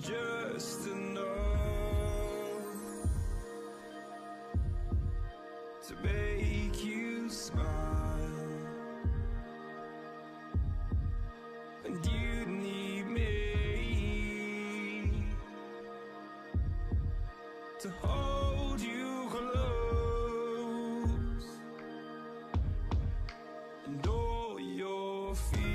just enough to make you smile, and you need me to hold you close, and all your fears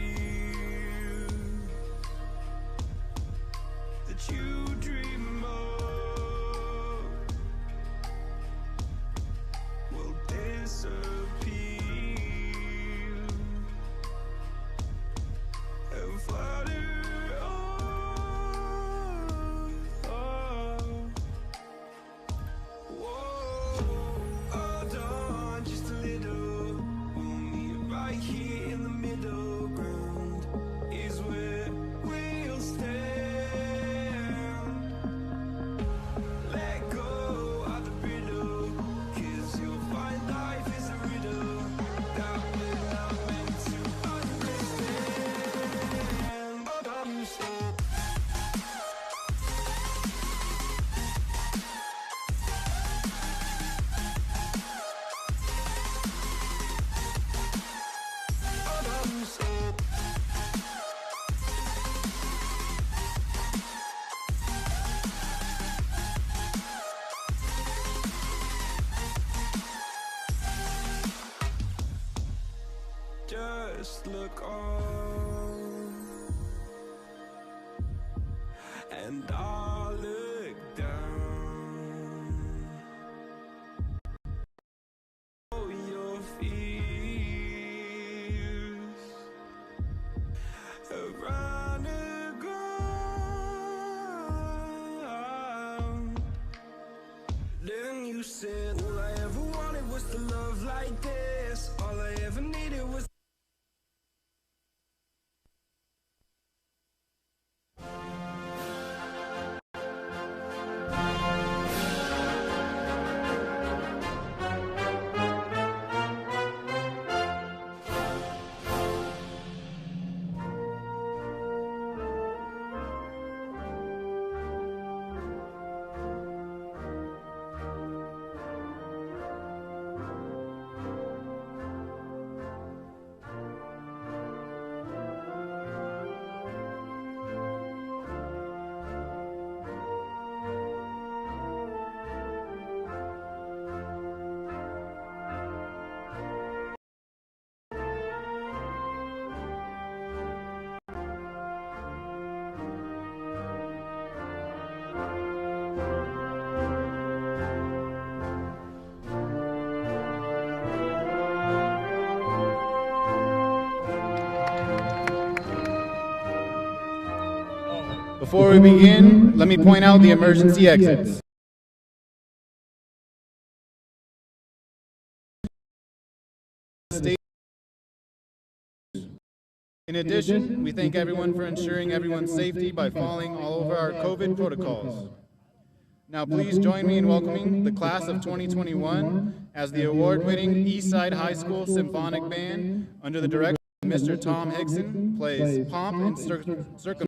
that you dream of will disappear and flutter on. Whoa, hold on just a little. We'll meet right here in the middle ground is where we'll stand. Let go of the brittle, 'cause you'll find life is a riddle that we're not meant to understand. But I'm so just look on, and I'll look down. Oh, your fears around the ground. Then you said, all I ever wanted was to love like this. All I ever needed was Before we begin, let me point out the emergency exits. In addition, we thank everyone for ensuring everyone's safety by following all of our COVID protocols. Now please join me in welcoming the class of 2021 as the award-winning Eastside High School Symphonic Band, under the direction of Mr. Tom Hickson, plays Pomp and Circumstance.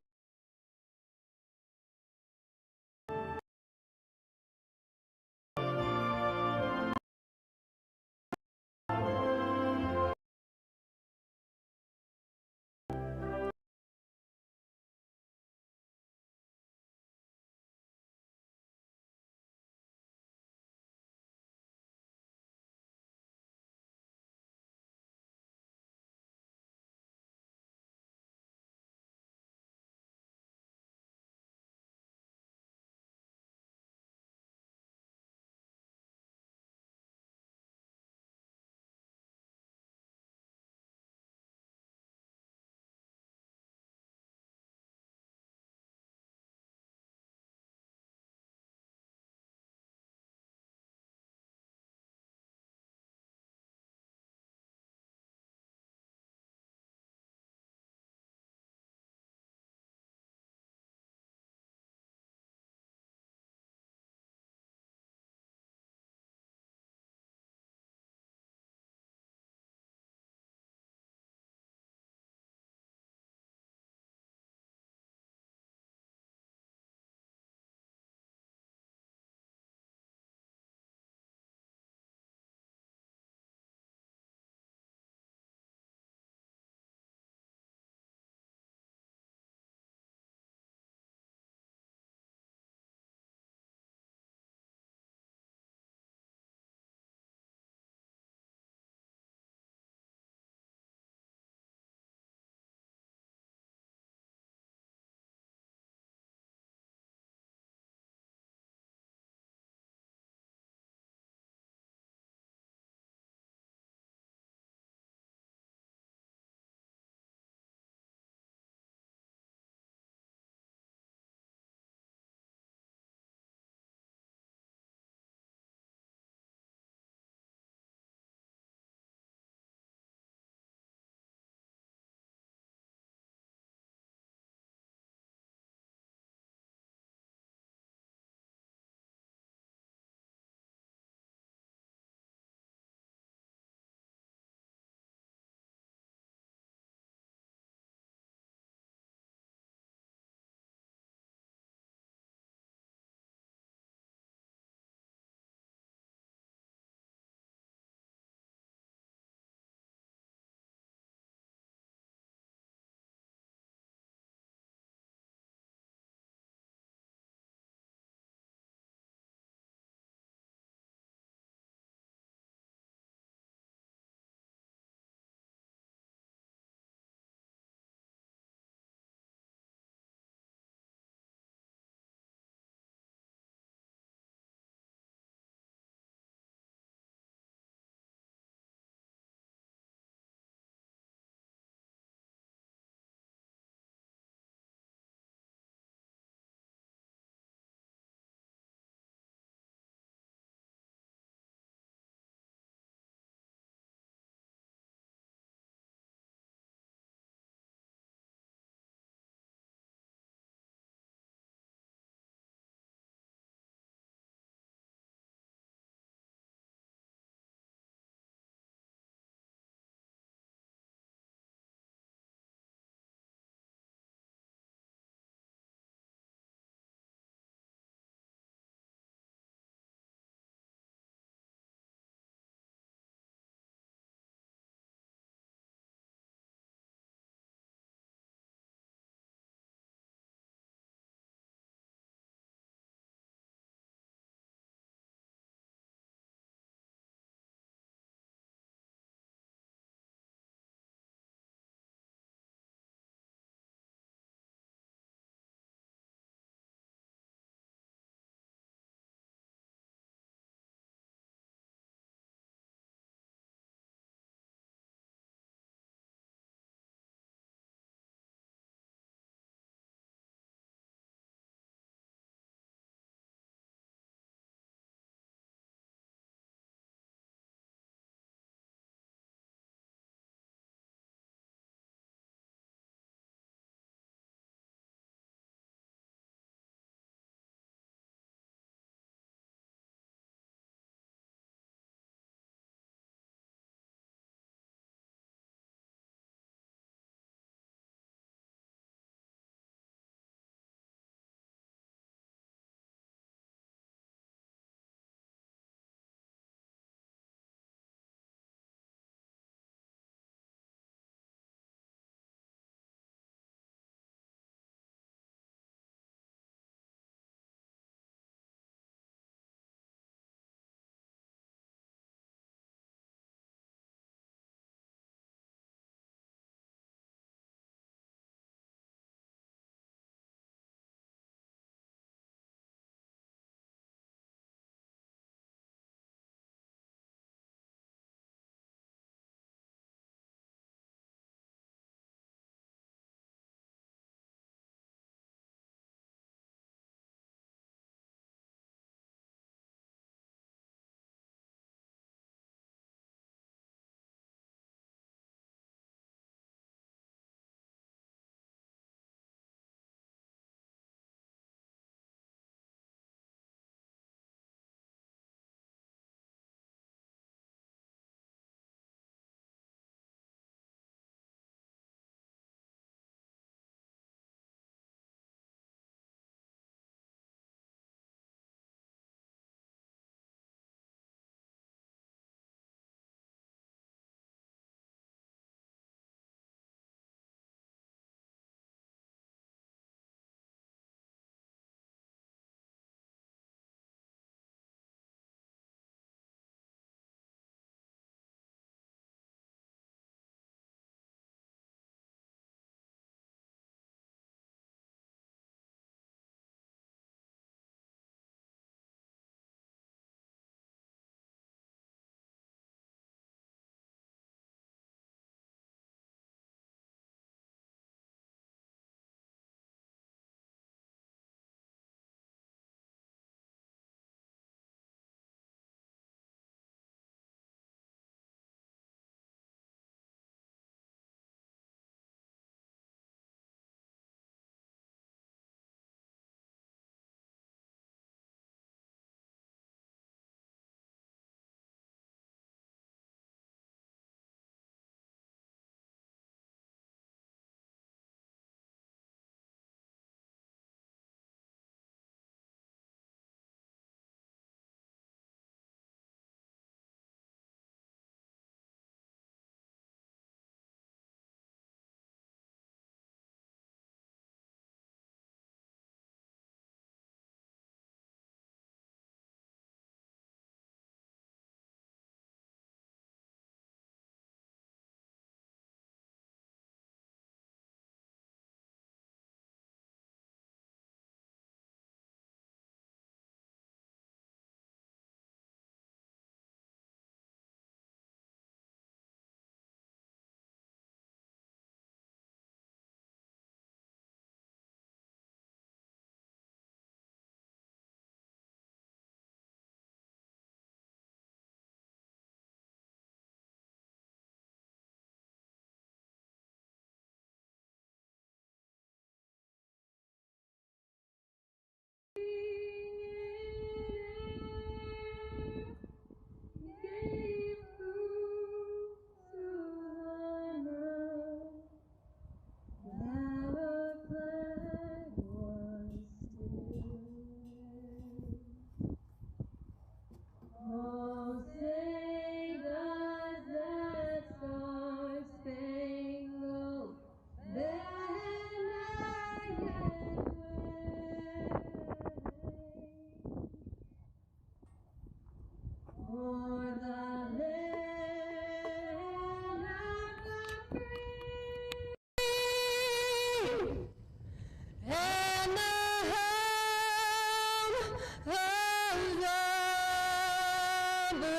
the rain.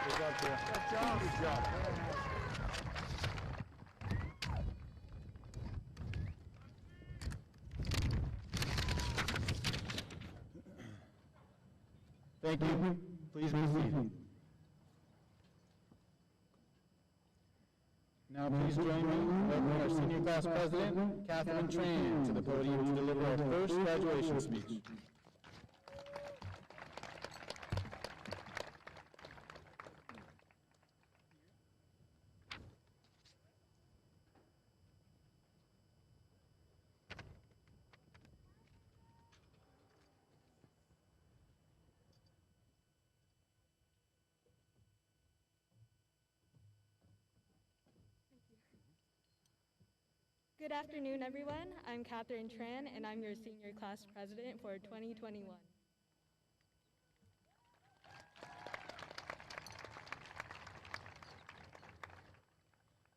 Good job, Tia. Good job. Thank you. Please be seated. Now please join me in welcoming our senior class president, Catherine Tran, to the podium to deliver our first graduation speech. Good afternoon, everyone. I'm Catherine Tran, and I'm your senior class president for 2021.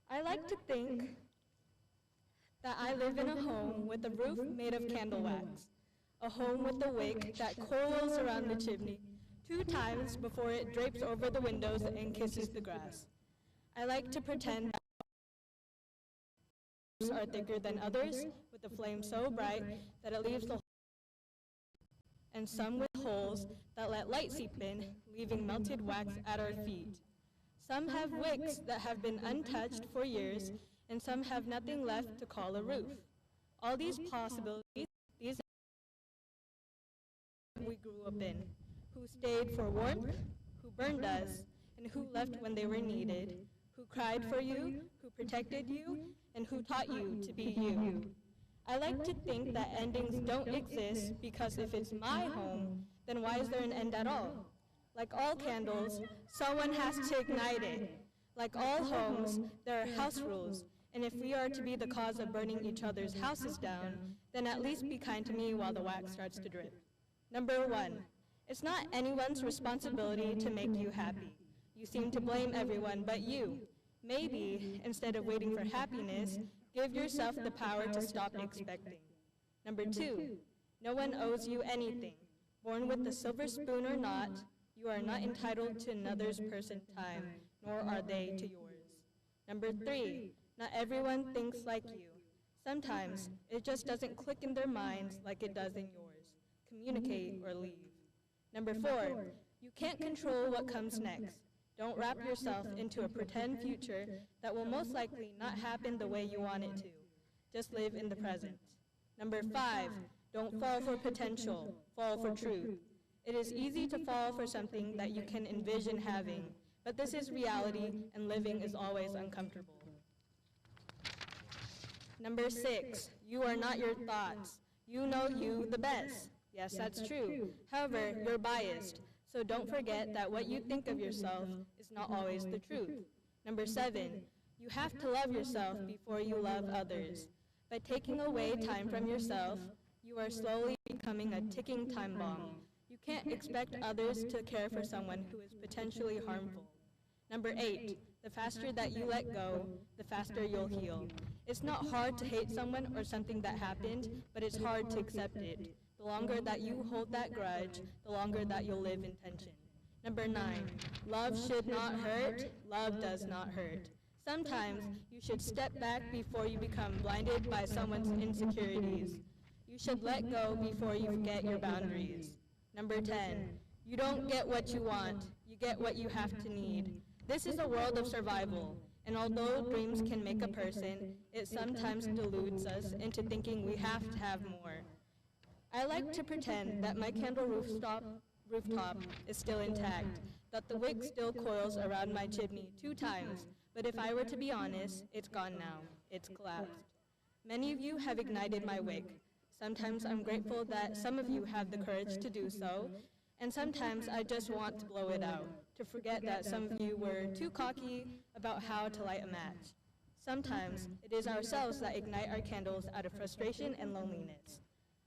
I like to think that I live in a home with a roof made of candle wax, a home with a wick that coils around the chimney 2 times before it drapes over the windows and kisses the grass. I like to pretend that are thicker than others, with a flame so bright that it leaves the and some with holes that let light seep in, leaving melted wax at our feet. Some have wicks that have been untouched for years, and some have nothing left to call a roof. All these possibilities, these we grew up in, who stayed for warmth, who burned us, and who left when they were needed, who cried for you, who protected you, and who taught you to be you. I like to think that endings don't exist because if it's my home, then why is there an end at all? Like all candles, someone has to ignite it. Like all homes, there are house rules, and if we are to be the cause of burning each other's houses down, then at least be kind to me while the wax starts to drip. Number 1, it's not anyone's responsibility to make you happy. You seem to blame everyone but you. Maybe, instead of waiting for happiness, give yourself the power to stop expecting. Number 2, no one owes you anything. Born with a silver spoon or not, you are not entitled to another person's time, nor are they to yours. Number 3, not everyone thinks like you. Sometimes, it just doesn't click in their minds like it does in yours. Communicate or leave. Number 4, you can't control what comes next. Don't wrap yourself into a pretend future that will most likely not happen the way you want it to. Just live in the present. Number 5, don't fall for potential, fall for truth. It is easy to fall for something that you can envision having, but this is reality and living is always uncomfortable. Number 6, you are not your thoughts. You know you the best. Yes, that's true. However, you're biased. So don't forget that what you think of yourself is not always the truth. Number 7, you have to love yourself before you love others. By taking away time from yourself, you are slowly becoming a ticking time bomb. You can't expect others to care for someone who is potentially harmful. Number 8, the faster that you let go, the faster you'll heal. It's not hard to hate someone or something that happened, but it's hard to accept it. The longer that you hold that grudge, the longer that you'll live in tension. Number 9, love should not hurt, love does not hurt. Sometimes you should step back before you become blinded by someone's insecurities. You should let go before you forget your boundaries. Number 10, you don't get what you want, you get what you have to need. This is a world of survival, and although dreams can make a person, it sometimes deludes us into thinking we have to have more. I like to pretend that my candle rooftop is still intact, that the wick still coils around my chimney 2 times, but if I were to be honest, it's gone now. It's collapsed. Many of you have ignited my wick. Sometimes I'm grateful that some of you have the courage to do so, and sometimes I just want to blow it out, to forget that some of you were too cocky about how to light a match. Sometimes it is ourselves that ignite our candles out of frustration and loneliness.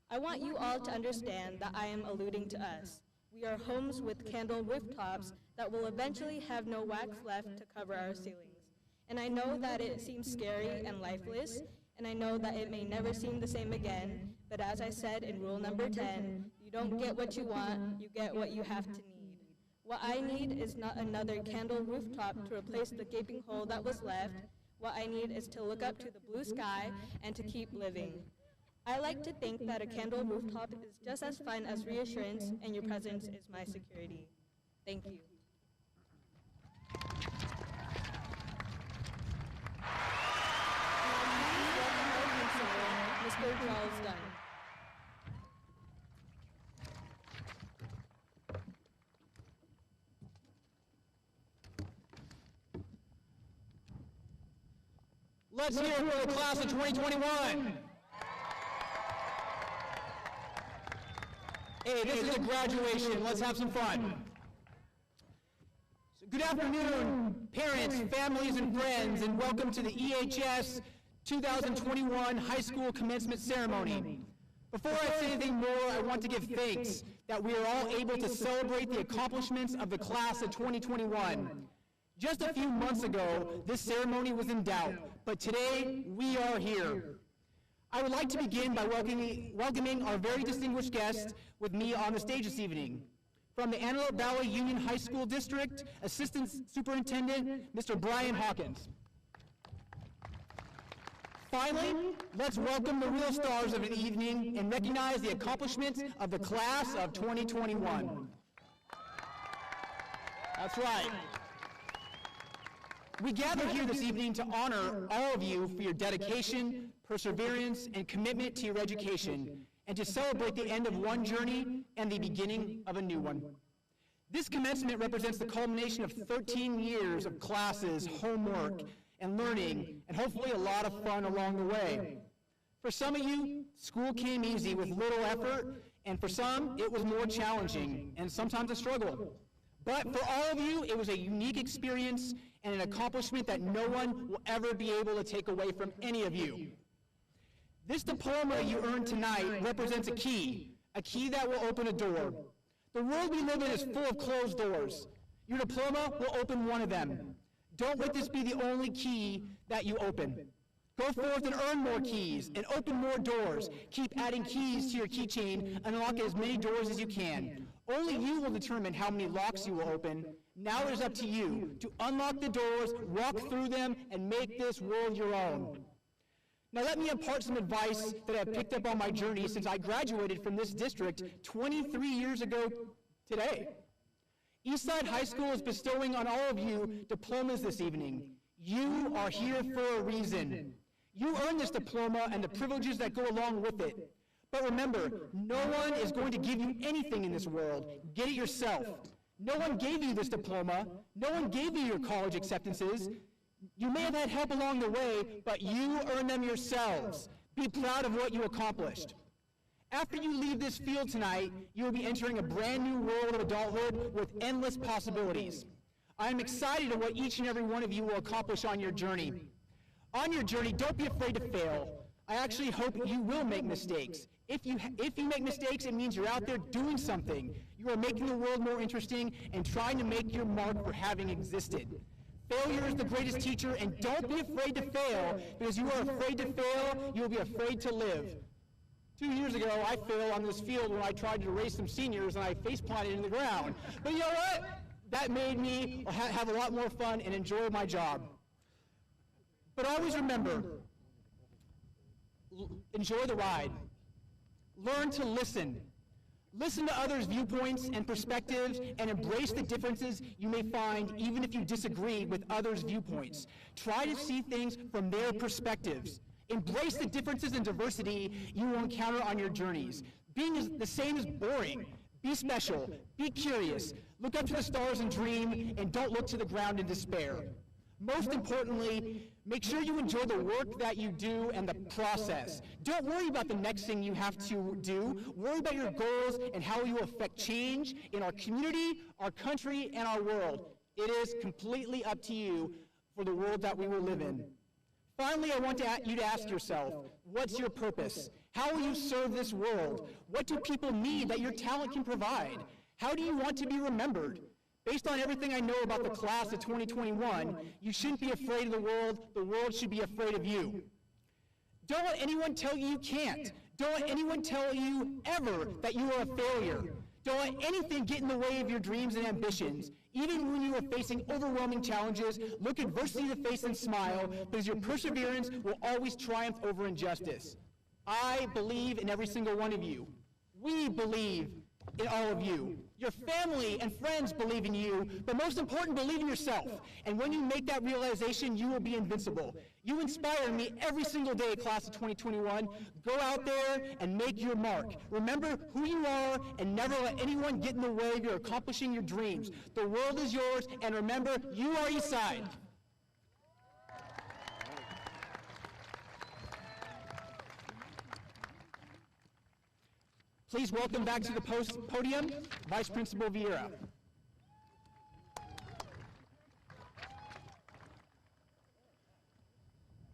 I want you all to understand that I am alluding to us. We are homes with candle rooftops that will eventually have no wax left to cover our ceilings. And I know that it seems scary and lifeless. and I know that it may never seem the same again, but as I said in rule number 10, you don't get what you want, you get what you have to need. What I need is not another candle rooftop to replace the gaping hole that was left. What I need is to look up to the blue sky and to keep living. I like to think that a candle rooftop is just as fun as reassurance, and your presence is my security. Thank you. Mr. Charles Dunn. Let's hear it for the class of 2021. Hey, this is a graduation. Let's have some fun. So good afternoon, parents, families, and friends, and welcome to the EHS 2021 High School Commencement Ceremony. Before I say anything more, I want to give thanks that we are all able to celebrate the accomplishments of the class of 2021. Just a few months ago, this ceremony was in doubt, but today we are here. I would like to begin by welcoming our very distinguished guest with me on the stage this evening. From the Antelope Valley Union High School District, Assistant Superintendent, Mr. Brian Hawkins. Finally, let's welcome the real stars of the evening and recognize the accomplishments of the class of 2021. That's right. We gather here this evening to honor all of you for your dedication, perseverance, and commitment to your education, and to celebrate the end of one journey and the beginning of a new one. This commencement represents the culmination of 13 years of classes, homework, and learning, and hopefully a lot of fun along the way. For some of you, school came easy with little effort, and for some, it was more challenging and sometimes a struggle. But for all of you, it was a unique experience and an accomplishment that no one will ever be able to take away from any of you. This diploma you earned tonight represents a key that will open a door. The world we live in is full of closed doors. Your diploma will open one of them. Don't let this be the only key that you open. Go forth and earn more keys and open more doors. Keep adding keys to your keychain and unlock as many doors as you can. Only you will determine how many locks you will open. Now it is up to you to unlock the doors, walk through them, and make this world your own. Now let me impart some advice that I've picked up on my journey since I graduated from this district 23 years ago today. Eastside High School is bestowing on all of you diplomas this evening. You are here for a reason. You earned this diploma and the privileges that go along with it. But remember, no one is going to give you anything in this world. Get it yourself. No one gave you this diploma. No one gave you your college acceptances. You may have had help along the way, but you earned them yourselves. Be proud of what you accomplished. After you leave this field tonight, you will be entering a brand new world of adulthood with endless possibilities. I am excited at what each and every one of you will accomplish on your journey. On your journey, don't be afraid to fail. I actually hope you will make mistakes. If you make mistakes, it means you're out there doing something. You are making the world more interesting and trying to make your mark for having existed. Failure is the greatest teacher, and don't be afraid to fail, because you are afraid to fail, you will be afraid to live. 2 years ago, I failed on this field when I tried to race some seniors and I face planted into the ground. But you know what? That made me have a lot more fun and enjoy my job. But always remember, enjoy the ride. Learn to listen. Listen to others' viewpoints and perspectives and embrace the differences you may find even if you disagree with others' viewpoints. Try to see things from their perspectives. Embrace the differences and diversity you will encounter on your journeys. Being the same is boring. Be special. Be curious. Look up to the stars and dream, and don't look to the ground in despair. Most importantly, make sure you enjoy the work that you do and the process. Don't worry about the next thing you have to do. Worry about your goals and how you will affect change in our community, our country, and our world. It is completely up to you for the world that we will live in. Finally, I want you to ask yourself, what's your purpose? How will you serve this world? What do people need that your talent can provide? How do you want to be remembered? Based on everything I know about the class of 2021, you shouldn't be afraid of the world should be afraid of you. Don't let anyone tell you you can't. Don't let anyone tell you ever that you are a failure. Don't let anything get in the way of your dreams and ambitions. Even when you are facing overwhelming challenges, look adversity in the face and smile, because your perseverance will always triumph over injustice. I believe in every single one of you. We believe in all of you. Your family and friends believe in you, but most important, believe in yourself. And when you make that realization, you will be invincible. You inspire me every single day, class of 2021. Go out there and make your mark. Remember who you are and never let anyone get in the way of your accomplishing your dreams. The world is yours, and remember, you are Eastside. Please welcome back to the podium, Vice Principal Vieira.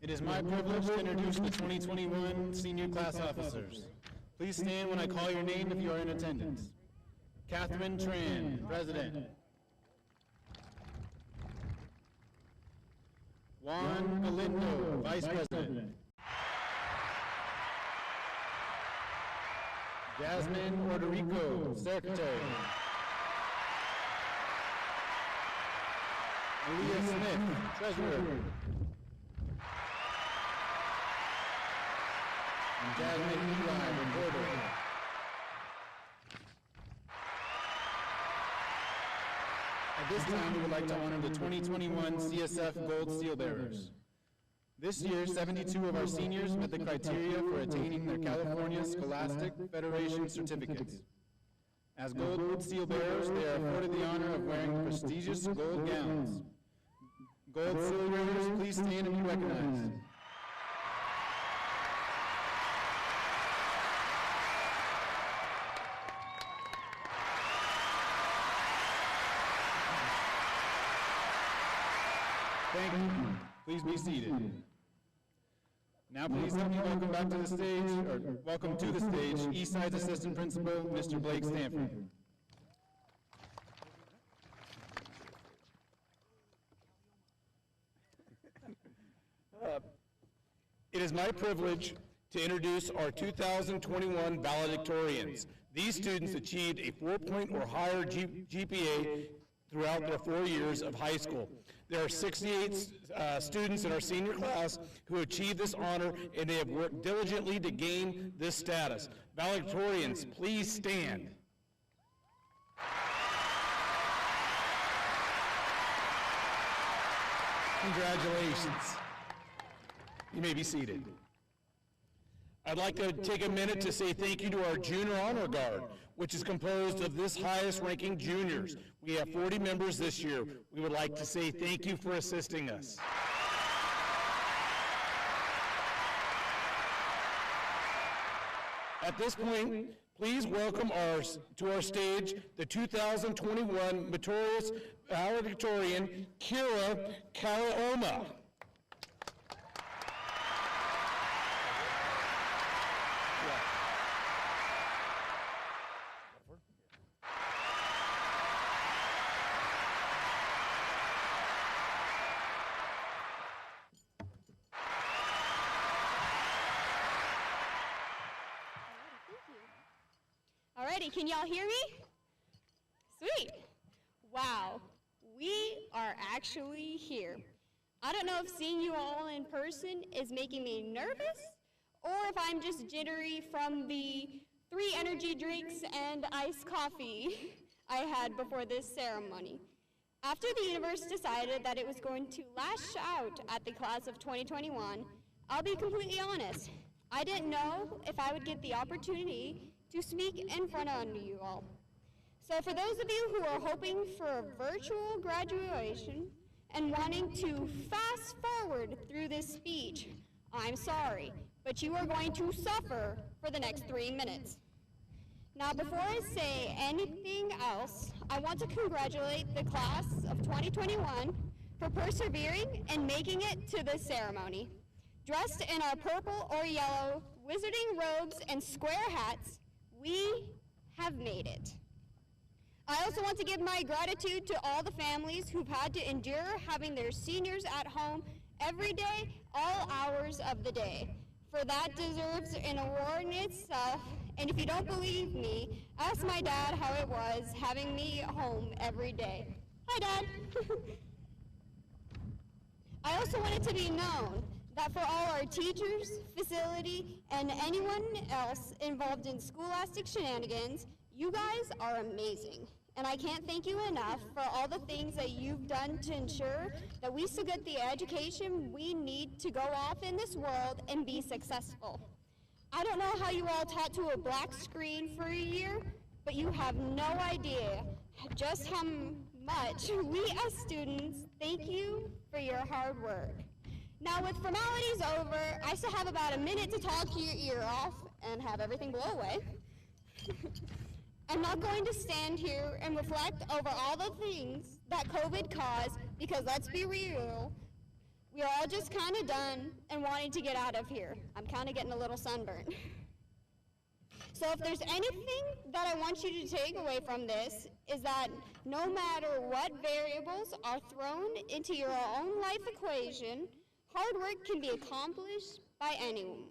It is my privilege to introduce the 2021 senior class officers. Please stand when I call your name if you are in attendance. Catherine Tran, President. Juan Galindo, Vice President. Jasmine Orderico, Secretary. Malia Smith, Treasurer. And Jasmine Eli, Reporter. At this time, we would like to honor the 2021 CSF Gold Seal Bearers. This year, 72 of our seniors met the criteria for attaining their California Scholastic Federation certificates. As Gold Seal Bearers, they are afforded the honor of wearing prestigious gold gowns. Gold Seal Bearers, please stand and be recognized. Thank you. Please be seated. Now please help me welcome back to the stage, or welcome to the stage, Eastside's Assistant Principal, Mr. Blake Stanford. It is my privilege to introduce our 2021 valedictorians. These students achieved a 4.0 or higher GPA throughout their 4 years of high school. There are 68 students in our senior class who achieved this honor, and they have worked diligently to gain this status. Valedictorians, please stand. Congratulations. You may be seated. I'd like to take a minute to say thank you to our Junior Honor Guard, which is composed of this highest ranking juniors. We have 40 members this year. We would like to say thank you for assisting us. At this point, please welcome to our stage the 2021 Meritorious Valedictorian, Kira Kalaoma. Alrighty, can y'all hear me? Sweet. Wow, we are actually here. I don't know if seeing you all in person is making me nervous, or if I'm just jittery from the 3 energy drinks and iced coffee I had before this ceremony. After the universe decided that it was going to lash out at the class of 2021, I'll be completely honest. I didn't know if I would get the opportunity to speak in front of you all. So for those of you who are hoping for a virtual graduation and wanting to fast forward through this speech, I'm sorry, but you are going to suffer for the next 3 minutes. Now, before I say anything else, I want to congratulate the class of 2021 for persevering and making it to this ceremony. Dressed in our purple or yellow wizarding robes and square hats, we have made it. I also want to give my gratitude to all the families who've had to endure having their seniors at home every day, all hours of the day. for that deserves an award in itself. And if you don't believe me, ask my dad how it was having me home every day. Hi, Dad. I also want it to be known that for all our teachers, facility, and anyone else involved in scholastic shenanigans, you guys are amazing. And I can't thank you enough for all the things that you've done to ensure that we still get the education we need to go off in this world and be successful. I don't know how you all taught to a black screen for a year, but you have no idea just how much we as students thank you for your hard work. Now with formalities over, I still have about a minute to talk your ear off and have everything blow away. I'm not going to stand here and reflect over all the things that COVID caused, because let's be real, we are all just kind of done and wanting to get out of here. I'm kind of getting a little sunburned. So if there's anything that I want you to take away from this, is that no matter what variables are thrown into your own life equation, hard work can be accomplished by anyone.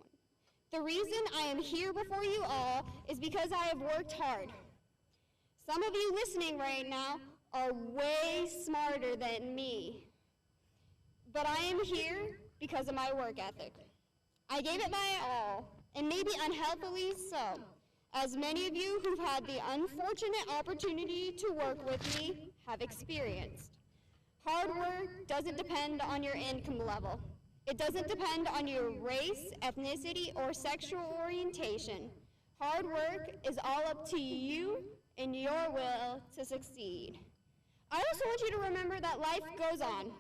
The reason I am here before you all is because I have worked hard. Some of you listening right now are way smarter than me, but I am here because of my work ethic. I gave it my all, and maybe unhealthily so, as many of you who've had the unfortunate opportunity to work with me have experienced. Hard work doesn't depend on your income level. It doesn't depend on your race, ethnicity, or sexual orientation. Hard work is all up to you and your will to succeed. I also want you to remember that life goes on.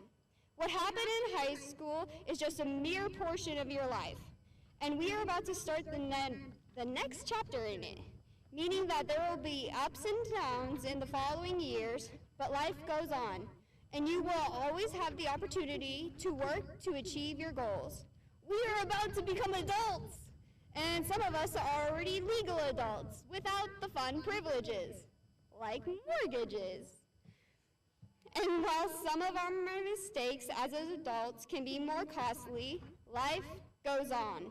What happened in high school is just a mere portion of your life, and we are about to start the next chapter in it, meaning that there will be ups and downs in the following years, but life goes on, and you will always have the opportunity to work to achieve your goals. We are about to become adults, and some of us are already legal adults without the fun privileges, like mortgages. And while some of our mistakes as adults can be more costly, life goes on.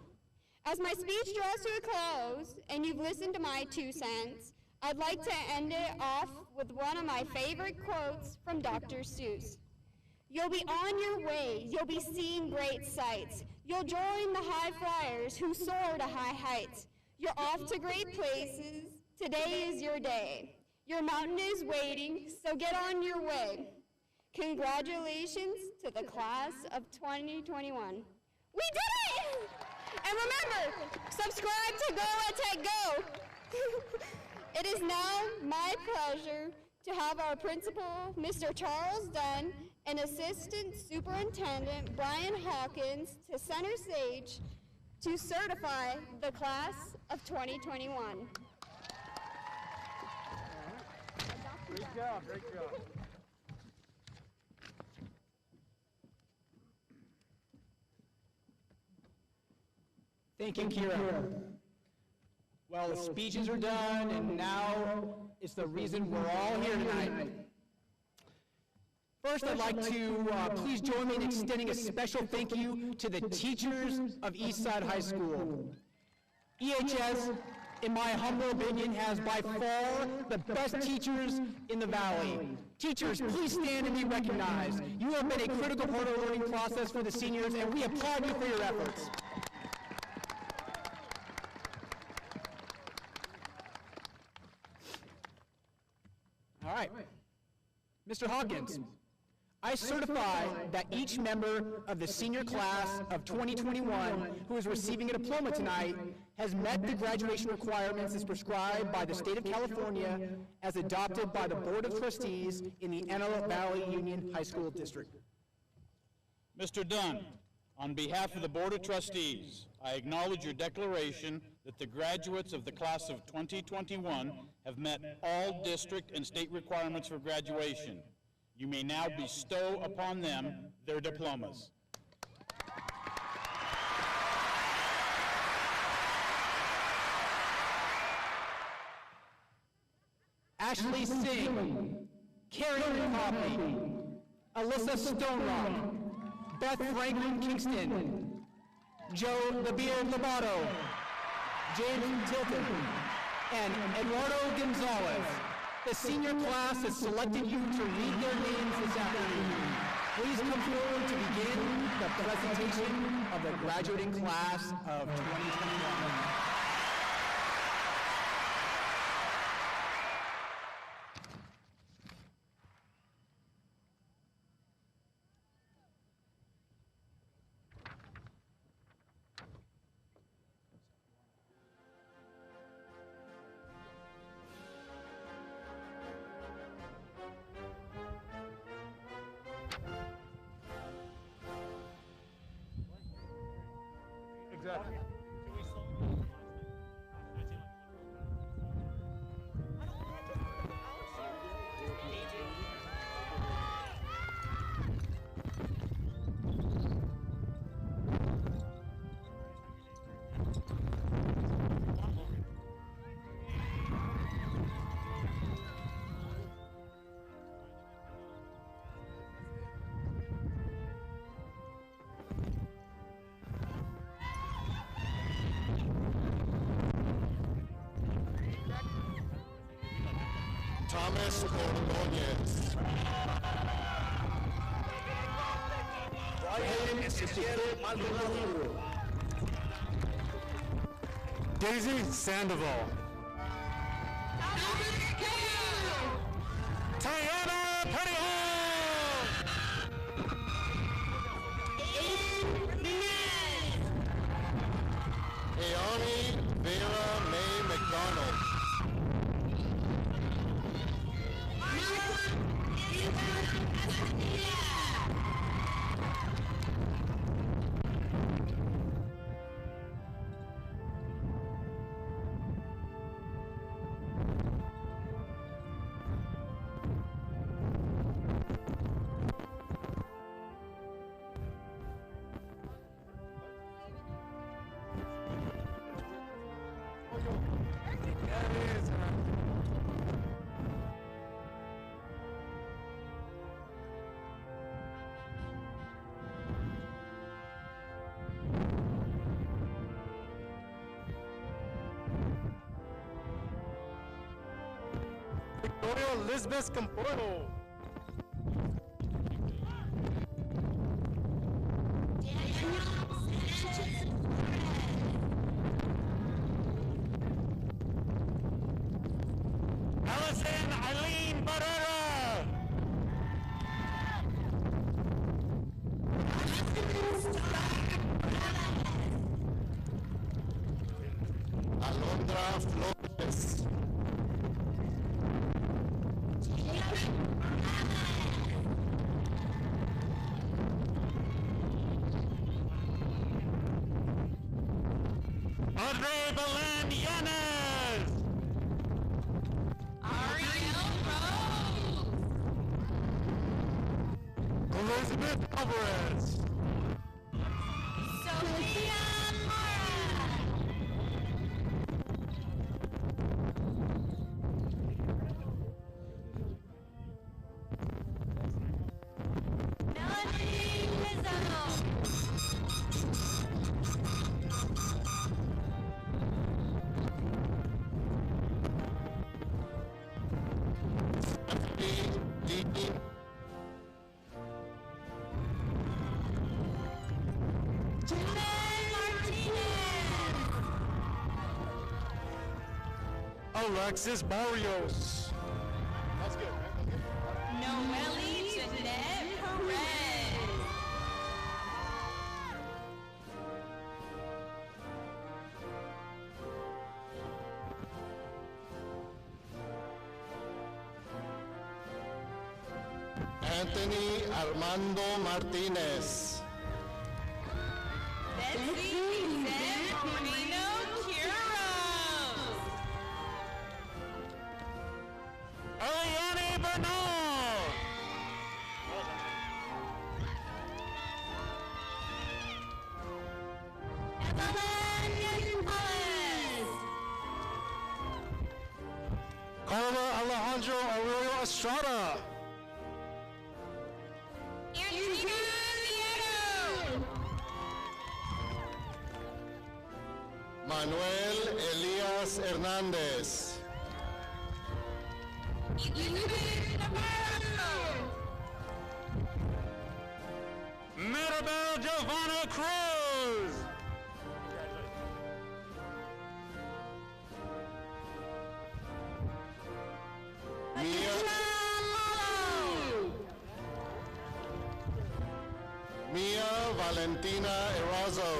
As my speech draws to a close, and you've listened to my 2 cents, I'd like to end it off with one of my favorite quotes from Dr. Seuss. You'll be on your way, you'll be seeing great sights. You'll join the high flyers who soar to high heights. You're off to great places, today is your day. Your mountain is waiting, so get on your way. Congratulations to the class of 2021. We did it! And remember, subscribe to Go at Tech Go. It is now my pleasure to have our principal, Mr. Charles Dunn, and Assistant Superintendent Brian Hawkins to center stage to certify the class of 2021. Great job, great job. Thank you, Kira. Well, the speeches are done, and now it's the reason we're all here tonight. First, I'd like to please join me in extending a special thank you to the teachers of Eastside High School. EHS, in my humble opinion, has by far the best teachers in the Valley. Teachers, please stand and be recognized. You have been a critical part of the learning process for the seniors, and we applaud you for your efforts. All right. Mr. Hawkins, I certify that each member of the senior class of 2021 who is receiving a diploma tonight has met the graduation requirements as prescribed by the state of California as adopted by the Board of Trustees in the Antelope Valley Union High School District. Mr. Dunn, on behalf of the Board of Trustees, I acknowledge your declaration that the graduates of the class of 2021 have met all district and state requirements for graduation. You may now bestow upon them their diplomas. Ashley Singh, Karen Coffey, Alyssa Stonerock, Beth Franklin Kingston, Joe the Beard Lobato, James Tilton, and Eduardo Gonzalez. The senior class has selected you to read their names this afternoon. Please come forward to begin the presentation of the graduating class of 2021. Exactly. Thomas Ordóñez. Brian Ezequiel Maldonado. Daisy Sandoval. Tiana Pettyhall. Ayani Vera May McDonald. Victoria Elizabeth Comporto. Allison Eileen Barrera. Alondra Flores. Audrey Belen Yanez. Elizabeth Alvarez. Alexis Barrios. That's good, man. Noelle Jeanette Perez. Anthony Armando Martinez. Betsy Zen Marino Quiros. Eliane Bernal. Evelyn Gonzalez. Carla Alejandro Arroyo Estrada. Angelina Nieto. Manuel Elias Hernandez. Mirabel Giovanna Cruz. Mia Valentina Erazo.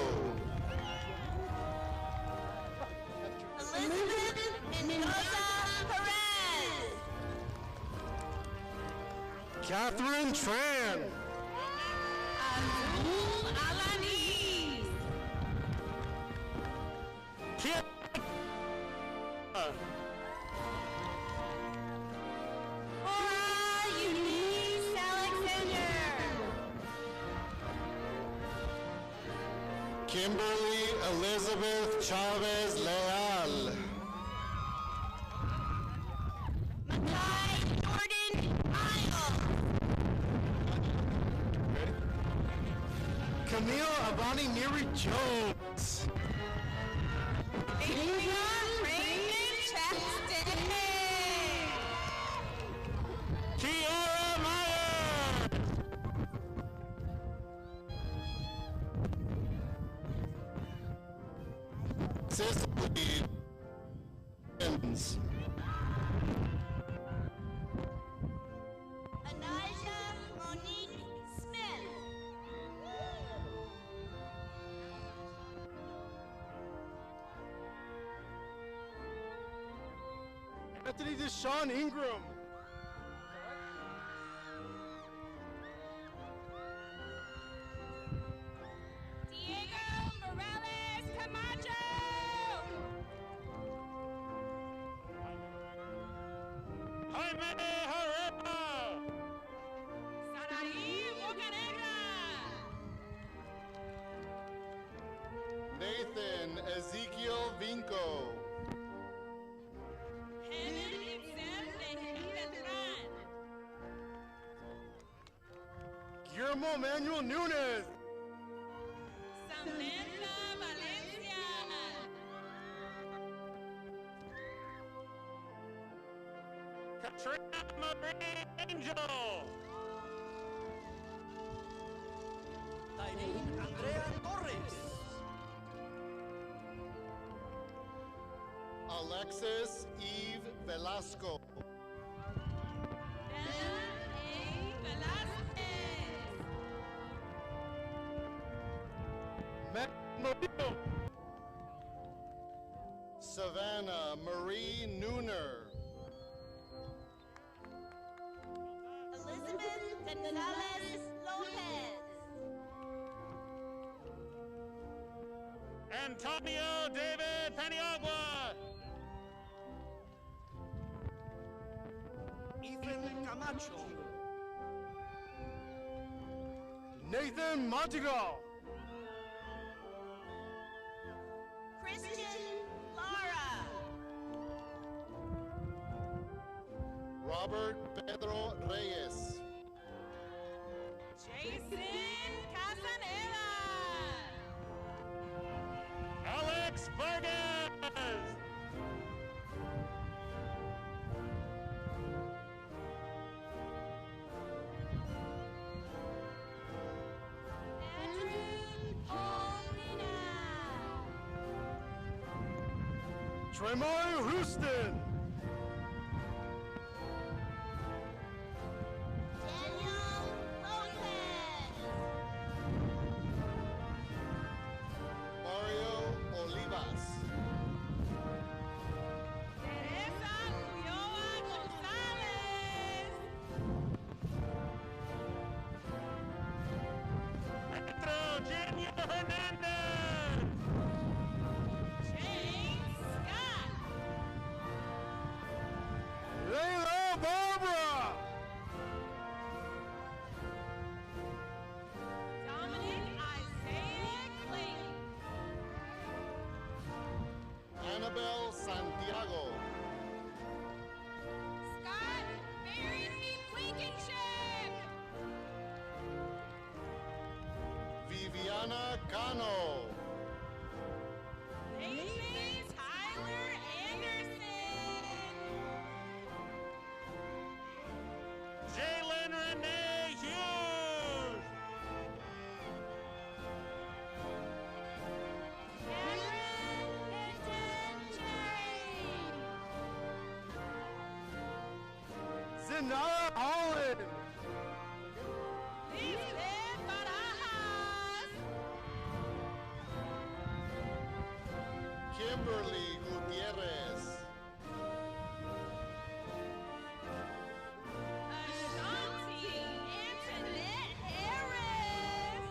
Elizabeth Mendoza Perez. Catherine Tran. Azul Alanis. Cora Eunice Alexander. Kimberly Elizabeth Chavez Leal. Makai Jordan Isles. Camille Avani Neri Jones. Victoria Raymond Chastain. Kiara Meyer. Cicely Evans. Anaja Monique Smith. Anthony Deshaun Ingram. Diego Morales Camacho. Jaime Herrera. Saraí Bocanegra. Nathan Ezekiel Vinco. Heaven Itzel Beltrán. Guillermo Manuel Nunes. Samantha Valencia. Katrina Marie Angel. Andrea Torres. Alexis Eve Velasco. Bella A. Velázquez. Matt Murillo. Savannah Marie Nooner. Elizabeth Gonzalez Lopez. Antonio David Paniagua. Ethan Camacho. Nathan Montegal. Christian Lara. Robert Pedro Reyes. Jason Casanova. Alex Vargas. Andrew Paulina. Tremoy Houston. Daniel Lopez. Mario Olivas. Teresa Ulloa González. Pedro Eugenio Hernandez. James Scott. Layla Barbara. Dominic Isaiah Clayton. Annabelle Santiago. Scott Barry Blankenship. Viviana Cano. Nathan Nara Holland. Lisbeth Barajas. Kimberly Gutierrez. Ashanti Antoinette Harris.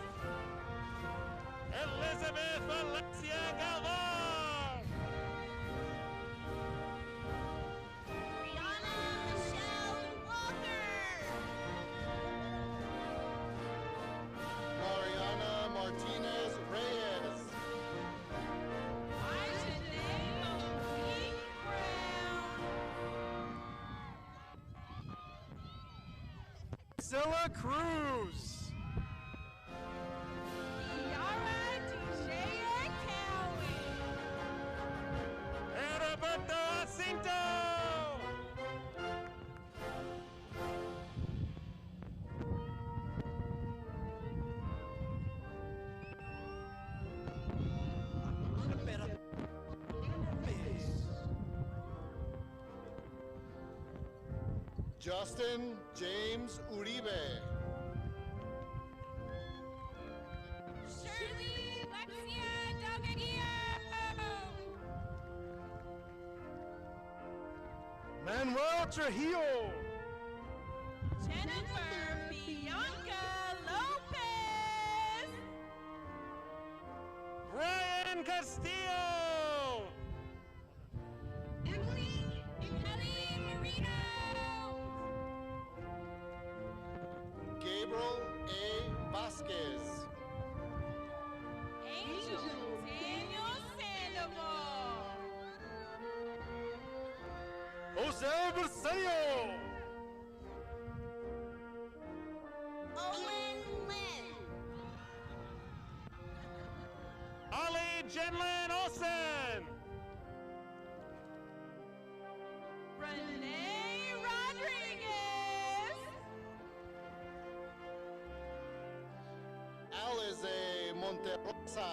Elizabeth Valencia Galvan. Brianna Michelle Walker. Mariana Martinez Reyes. Aisha Monique Brown. Zilla Cruz. Yara Dushea Cowie. Heriberto Jacinto. Justin James Uribe. Shirley Lexia Delgadillo. Manuel Trujillo. Jennifer Bianca Lopez. Brian Castillo. Ellie Marino. Gabriel A. Vasquez. Angel Daniel Sandoval. Jose Berceo. Owen Lynn. Ali Jenlin Olsen. Renee Rodriguez. Alize Monterosa.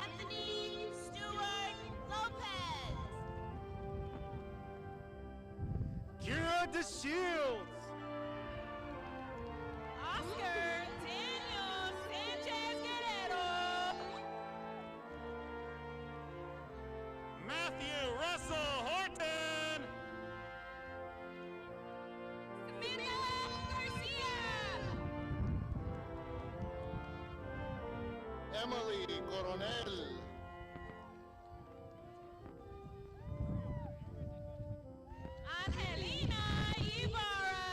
Anthony Stewart Lopez. Kira DeShields. Oscar Daniel Sanchez Guerrero. Matthew Russell Horton. Samantha Garcia. Emily Coronel. Angelina Ibarra.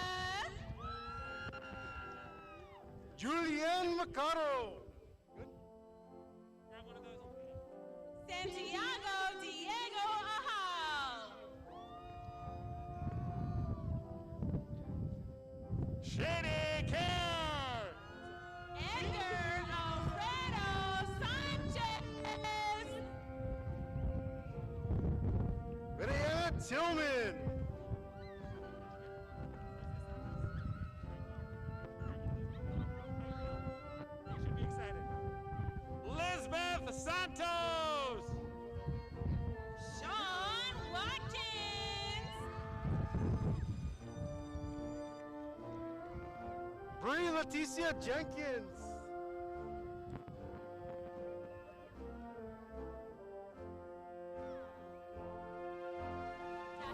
Julianne Macaro. Santiago Diego Ahal. Shady Care. Edgar Alfredo Sanchez. Brianna Tillman. Lisbeth Santos. Sean Watkins. Brie Leticia Jenkins.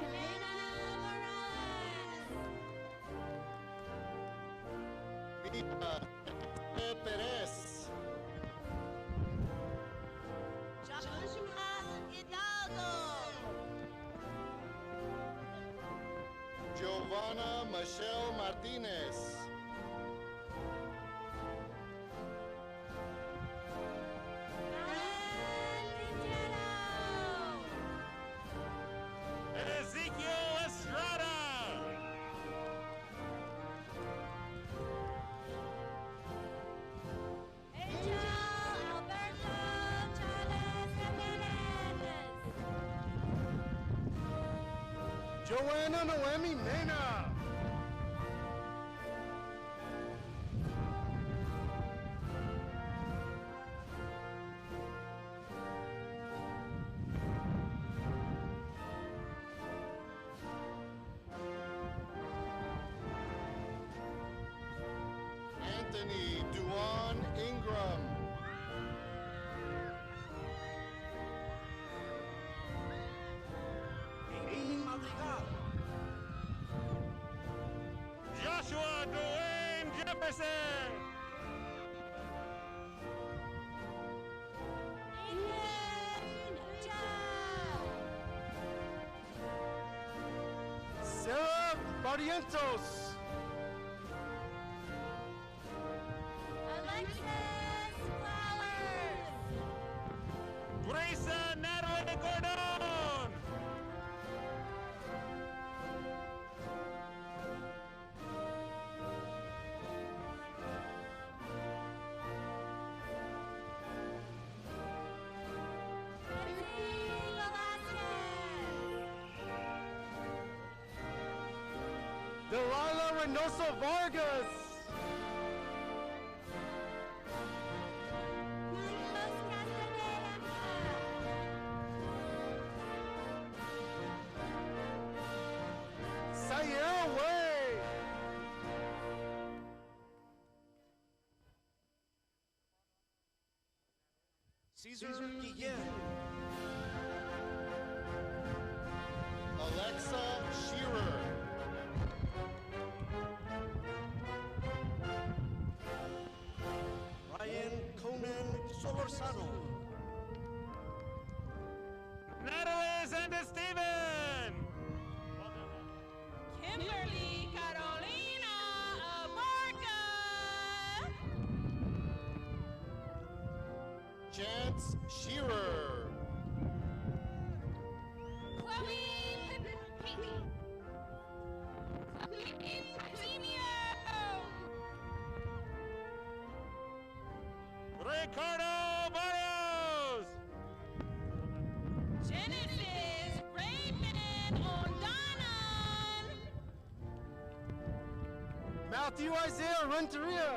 Diana Morales. Mia Perez. Joshua Hidalgo. Giovanna Michelle Martinez. Ezekiel Estrada. Angel Alberto Chavez Hernandez. Joanna Noemi Mena. Anthony Duan Ingram. Eileen Madrigal. Joshua Dwayne Jefferson. Ethan Chow. Sarah Barrientos. Alexis Flowers. Grayson Natalie Gordon. Christine Velasquez. Delilah Reynoso Vargas. Carlos Castaneda. Sayera Way. Caesar Guillen. Alexa Shearer. Ryan Conan Solorzano. Natalie Sanders Steven. Kimberly Carolina Abarca. Chance Shearer. Chloe Pinky. Chloe Patinio. Ricardo Barrios. Genesis Raymond O'Donovan. Matthew Isaiah Renteria.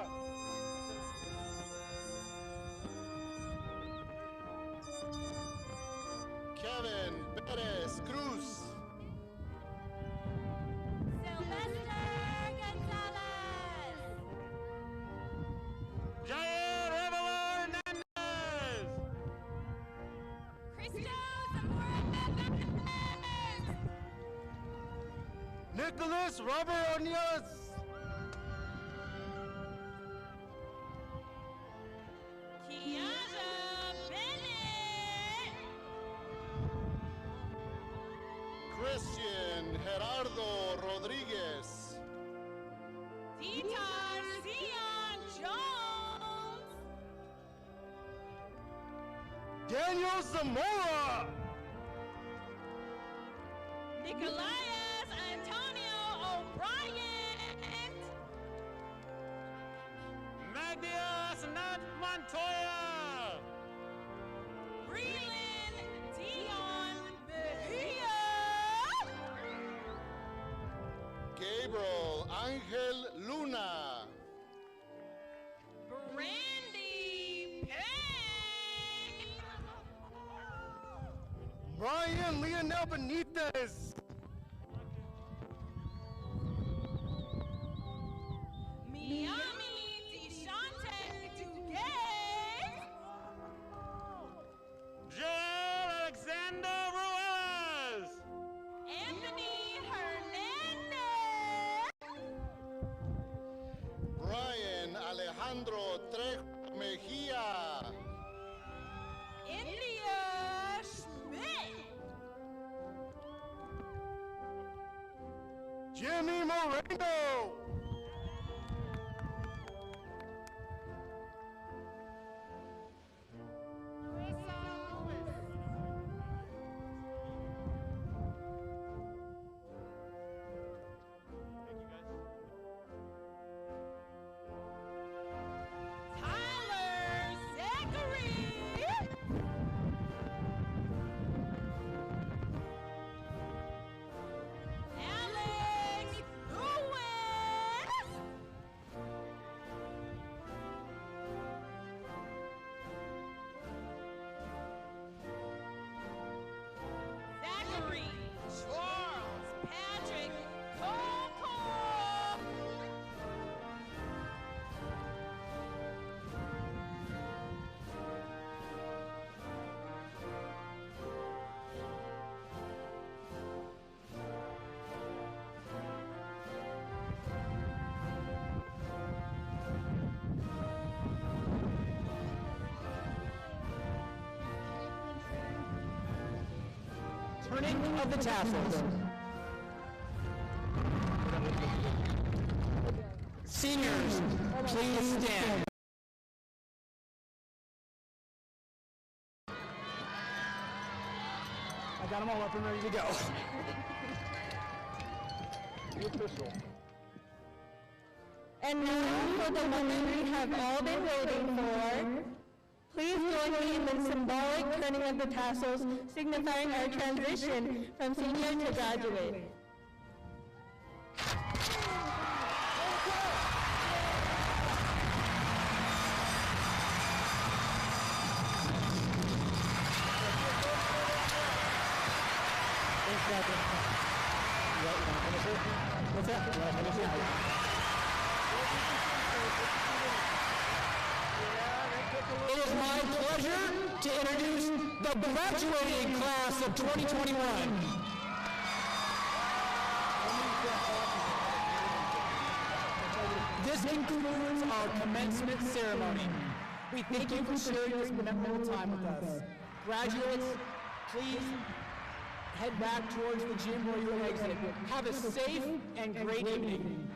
Kevin Perez Cruz. Sylvester Gonzalez. Jair Evelo Hernandez. Cristo Zamora Valdez. Nicholas Robert Ornelas. Kiana Bennett. Christian Gerardo Rodriguez. Titar Sion Jones. Daniel Zamora. Nicolaias Antonio O'Brien. Magdias Nat Montoya. Breland Dion Mejia. Gabriel Angel Luna. Brandy Payne. Brian Leonel Benitez. Miami Deshante Duguay. Joel Alexander Ruelas. Anthony Hernandez. Brian Alejandro Trejo Mejia. India Schmidt. Jimmy Moreno. Tyler Zachary. Alex Lewis. Turning of the tassels. Seniors, please stand. I got them all up and ready to go. The official. And now for the moment we have all been waiting for. Please join me in the symbolic turning of the tassels, signifying our transition from senior to graduate. What's that? It is my pleasure to introduce the graduating class of 2021. This concludes our commencement ceremony. We thank you for sharing this memorable time with us. Graduates, please head back towards the gym where you exit. Have a safe and great evening.